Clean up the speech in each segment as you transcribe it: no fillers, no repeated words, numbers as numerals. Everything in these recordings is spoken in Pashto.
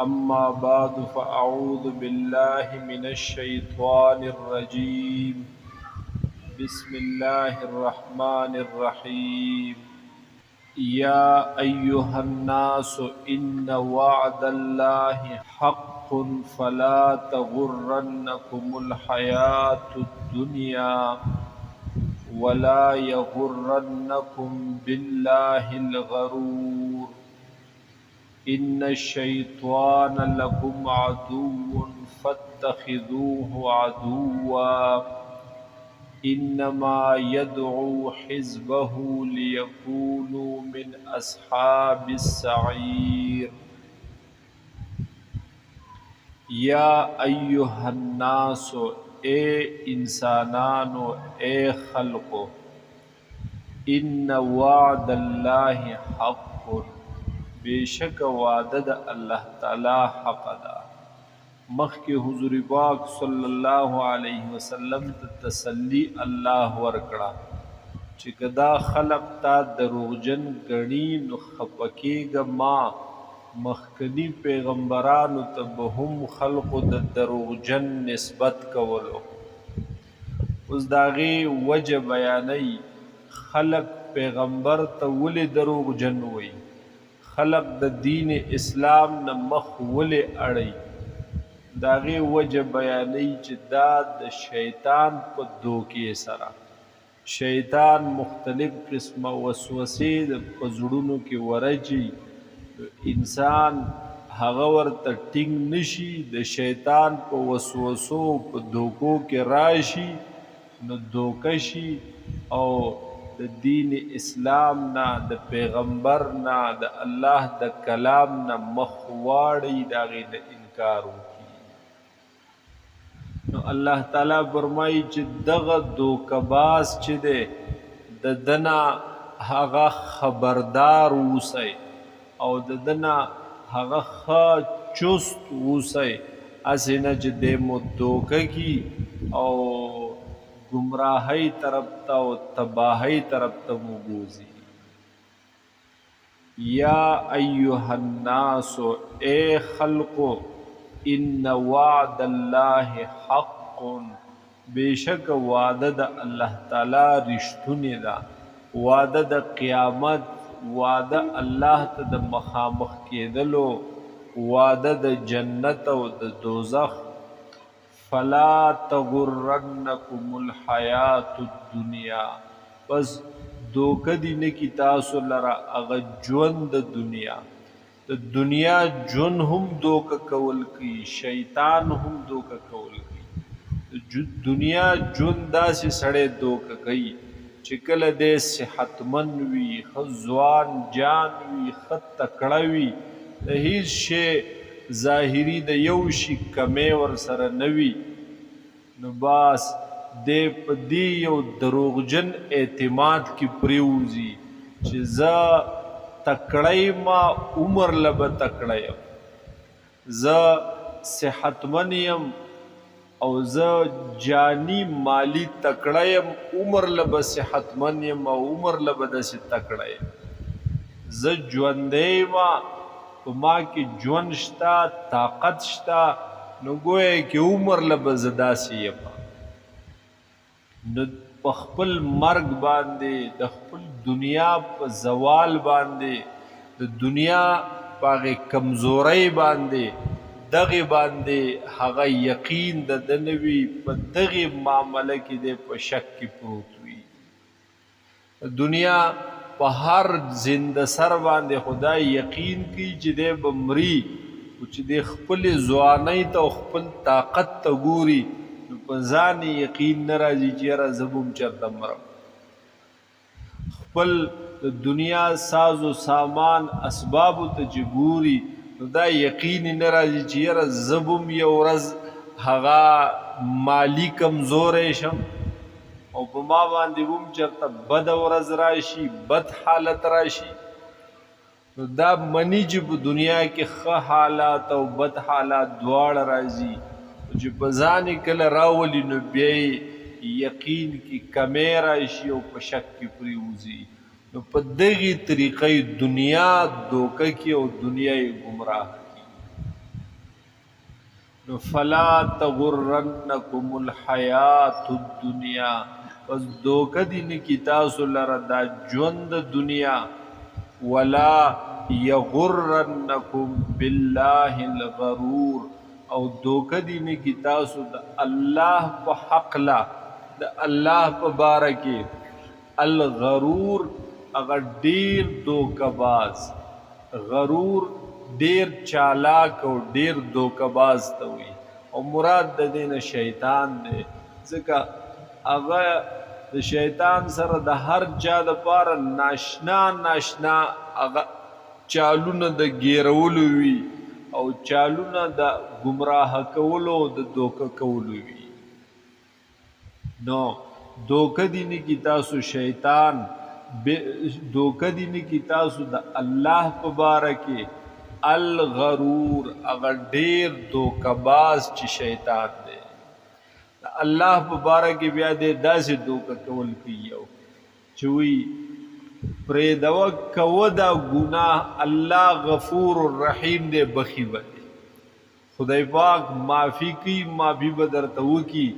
أما بعد فأعوذ بالله من الشيطان الرجيم بسم الله الرحمن الرحيم يا أيها الناس إن وعد الله حق فلا تغرنكم الحياة الدنيا ولا يغرنكم بالله الغرور إن الشيطان لكم عدو فاتخذوه عدوا إنما يدعو حزبه ليكونوا من أصحاب السعير يا أيها الناس اے انسانانو اے خلقو ان وعد الله حق بیشک وعده د الله تعالی حق ده مخکې حضور پاک صلی الله علیه وسلم ته تسلی الله ورکړه چې کدا خلق تا دروغجن غنی نو خپکیګه ما مخکنی پیغمبرانو ته به هم خلق د دروغجن نسبت کولو اوس داغي وجه بیانای خلق پیغمبر ته ولې دروغجن وي خلق د دین اسلام نه مخ ولې اړي داغه وجه بیانې چې دا د شیطان په دوکې سره شیطان مختلف قسمه وسوسې د پزړونو کې ورجي انسان هغه ورته ټینګ نشي د شیطان په وسوسو په دوکو کې راشي نو دوکشي او د دین اسلام نه د پیغمبر نه د الله د کلام نه مخ واړي داغه د انکار نو الله تعالی فرمایي چې دغه دوکباز چې ده د دنا هغه خبردار اوسئ او د دنا هغه چست اوسئ اسنه چې د مو دوککی او گمراهی طرف ته او تباہی طرف ته موږي یا ایها الناس اے خلقو ان وعد الله حق بیشک وعده د الله تعالی رښتونه ده وعده د قیامت وعده الله ته د مخامخ کېدلو وعده د جنت او د دوزخ فلا تغرنکم الحیات الدنیا پس دوکه دی نه کی تاسو لرا اغه ژوند د دنیا جون هم دوکه کول کی شیطان هم دوکه کول کی دنیا جون داسې سړی دوکه کوي چې کله د صحتمن وي خزوان جان وي خط تکړه وي د هیڅ شی ظاهری د یو شي کمې ور سره نوي نو باس د پدی یو دروغجن اعتماد کی پریوزی چې ز تکړی ما عمر لب تکړی ز صحتمنیم او ز جانی مالی تکړیم عمر لب صحتمنیم او عمر لب دس تکړی ز ژوندې ما ما کی ژوند شتا طاقت شتا نو گویا کی عمر لب زداسی یما نو خپل مرگ باندې د خپل دنیا په زوال باندې د دنیا پاغه کمزوري باندې دغه باندې هغه یقین د دنوي په دغه معاملې کې د په شک کې پروت وي دنیا په هر زنده سر باندې خدای یقین کی چې د بمري او چې د خپل ځواني ته خپل طاقت ته ګوري په ځان یقین ناراضي چې را زبوم چرته مرم خپل دنیا ساز و سامان اسباب ته جګوري دا یقین ناراضي چې را زبوم یو ورځ هغه مالی کمزور شم او په ما باندې ووم چرته بد ورځ راشي بد حالت راشي دا منی چې په دنیا کې ښه حالات او بد حالات دواړه راځي چې په ځان کله راولي نو بیا یقین کی کمی راشي او په شک کې پریوزي نو په دغه طریقې دنیا دوکه کې او دنیا گمراه کی نو فلا تغرنکم الحیات الدنیا، پس دوکه دی نکی تاسو لره دا ژوند دنیا، ولا یغرنکم بالله الغرور، او دوکه دی نکی تاسو د الله په حق لا، د الله په باره کې الغرور، اگر ډیر دوکباز، غرور ډیر چالاک او ډیر دوکباز ته وي، او مراد د دین شیطان دی، ځکه هغه د شیطان سره د هر چا د پاره ناشنا ناشنا هغه چالونه د ګیرولو وي او چالونه د گمراه کولو او د دوکه کولو وي. نو دوکه دینی کی تاسو شیطان، دوکه دینی کی تاسو د الله په باره کې الغرور، اگر ډیر دوکباز چې شیطان دی، د الله په باره کې بیا دې داسې دوکه کول کیو چې وی پریدو کو دا گناه، الله غفور الرحیم دے بخی بدے، خدای پاک معافی کی، معافی بدرته وکي،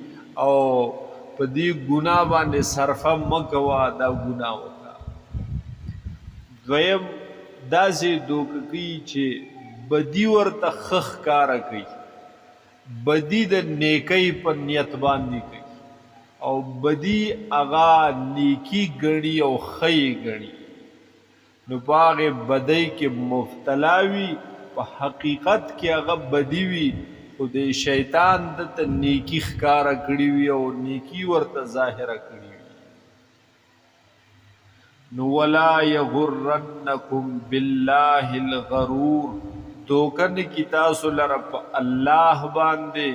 او په دې گناه باندې صرفه مکوا، دا گناه وکا. دویم داسې دوکه کوي چې بدی ورته خخ کاره کوي، بدی د نیکی په نیت باندې کوي، او بدی اغا نیکی گړي او خی گړي، نو پاغه بدی کې مبتلا وي، په حقیقت کې هغه بدی وي، خو د شیطان د نیکی ښکارا کړی وي او نیکی ورته ظاهره کړی وي. نو ولا یغرنکم بالله الغرور، دوکن کی تاسو لره په الله باندې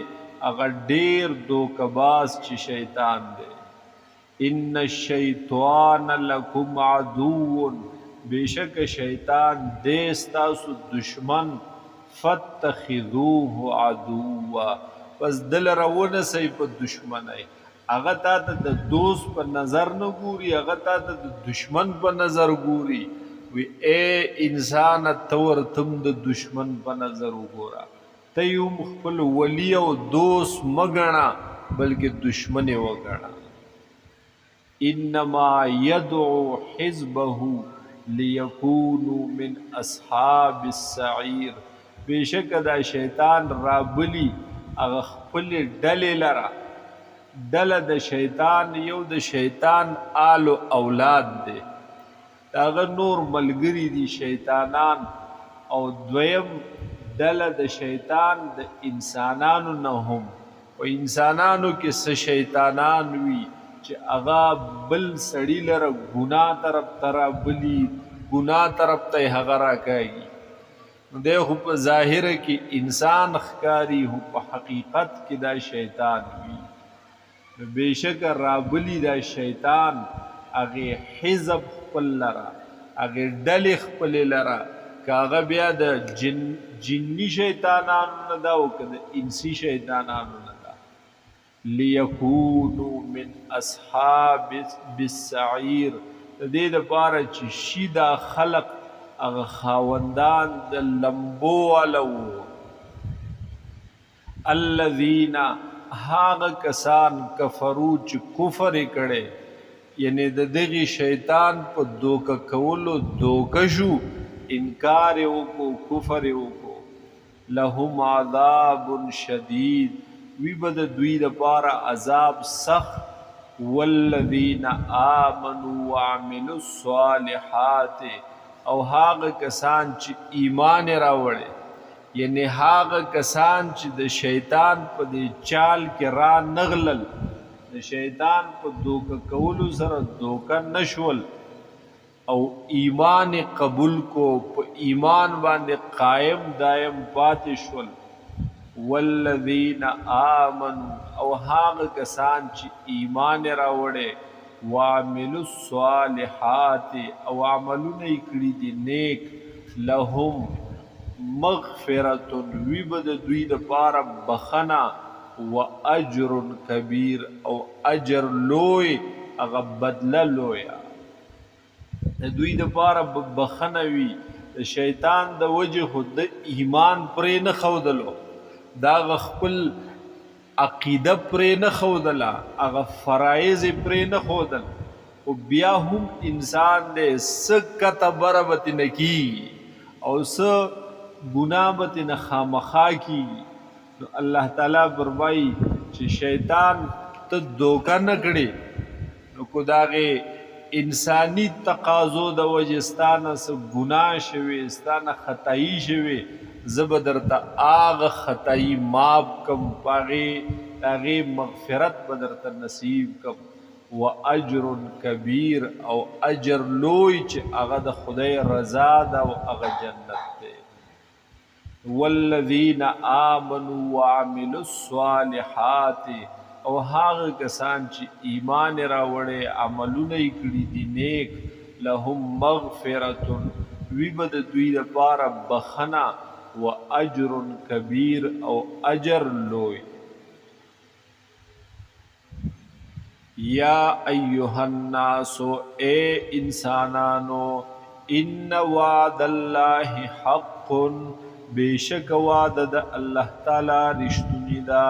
هغه ډیر دوکباز چې شیطان دی. ان الشیطان لکم عدو، بیشک شیطان دیستاسو دشمن، فاتخذوه عدوا، پس دل روونه سی په دشمنی، هغه تا ته د دوست په نظر نه ګوري، هغه تا ته د دشمن په نظر ګوري. وی اے انسان تور تم د دشمن په نظر وګورا، ته یو خپل ولی او دوست مګنا بلکې دشمن وګنا. انما يدعو حزبه ليكونوا من اصحاب السعير، بیشک دا شیطان رابلی هغه خپل ډلې لرا، ډله د شیطان یو د شیطان آل و اولاد دی، داغه نور ملګری دي شیطانان، او دویم ډله د شیطان د انسانانو نه هم، او انسانانو کې څه شیطانان وي چې هغه بل سړی لره ګناه طرف ترا بلی، ګناه طرف ته هغه راکاږي، نو دی خو په ظاهره کې انسان ښکاري، خو په حقیقت کې دا شیطان وي. نو بیشک رابلی دا شیطان هغه حزب خپل لرا، هغه ډلې خپل لرا، که هغه بیا د جنی شیطانانو نه دا او که د انسی شیطانانو نه دا. لیکونو من اصحاب بالسعیر، د دې دپاره چې شي دا خلق هغه خاوندان د لمبو والو، الذین هاغه کسان کفرو چې کفر کړي، یعنی د دغه شیطان په دوکه کولو دوکه شو، انکار وکړو، کفر وکړو، لهم عذاب شدید، وی بد دوی لپاره عذاب سخت. والذین آمنوا وعملوا الصالحات، او هاغه کسان چې ایمان راوړي، یعنی هاغه کسان چې د شیطان په دې چال کې را نغلل، د شیطان په دوکه کولو سره دوکه نشول، او ایمان قبول کو، په ایمان باندې قائم دائم پاتې شول. والذین آمنوا، او هاغه کسان چې ایمان راوړي، وعملوا الصالحات، او عملونه یې کړي دي نیک، لهم مغفرت، وی بد دوی د پاره بخنا، و اجر کبیر، او اجر لوی، هغه بدله لویا، د دوی د پاره بخنه وی. د شیطان د وجه خود د ایمان پرې نه خودلو، دا خپل عقیده پرې نه ښودله، هغه فرایض یې پرې نه ښودل، خو بیا هم انسان دی څه کته بره به ترې نه کېږي او څه ګناه به ترې نه خامخا کېږي. نو الله تعالی فرمایي چې شیطان ته دوکه نه کړې، نو کو د هغې انساني تقاضو د وجې ستا نه څه ګناه شوې، ستا نه خطایي شوې، زه به درته هغه خطایي معاف کړم، په هغې مغفرت به درته نصیب کړم. و اجر کبیر او اجر لوی چې هغه د خدای رضا ده او هغه جنت دی. والذین آمنوا وعملوا الصالحات او هغه کسان چې ایمان راوړی عملونه یې کړي دي نیک، لهم مغفرة وی به د دوی لپاره بخنه، و اجر کبیر او اجر لوی. یا ایها الناس اے انسانانو، ان وعد الله حق بیشک وعده د الله تعالی رښتونی ده،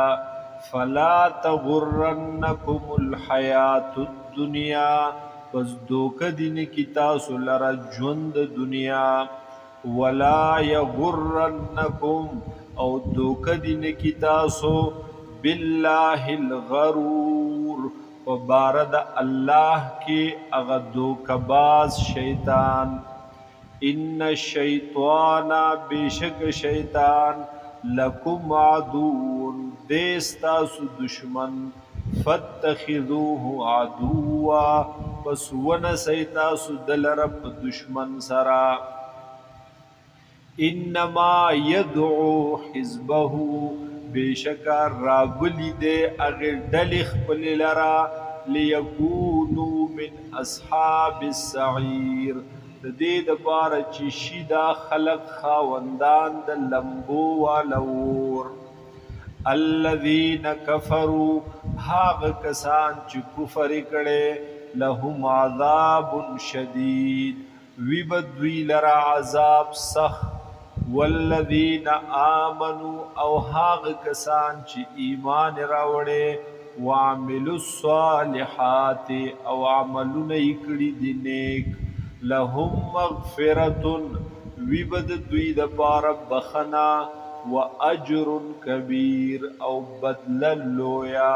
فلا تغرنکم الحیات الدنیا پس دوکه دین کی تاسو لره ژوند دنیا، ولا یغرنکم او دوکه دین کی تاسو بالله الغرور وبارد الله کې هغه دوکباز شیطان. ان الشیطان بیشک شیطان لکم عدو دیستاسو دشمن، فاتخذوه عدوا پس ونسی تاسو دلره په دشمن سرا. انما يدعو حزبه بیشکا رابلی دے اغیر ڈلی خپل لرا، لیکونو من اصحاب السعیر دې د پاره چې شي دا خلق خاوندان د لمبو والور. الذین کفروا هاغه کسان چې کفر کړي، لهم عذاب شدید وی بدوی لرا عذاب سخت. والذین آمنوا او هاغه کسان چې ایمان راوړي، وعملوا الصالحات او عملونه یې کړي دي نیک، لهم مغفرة وی بد دوی د پاره بخنا، و اجر کبیر او بدل لویا.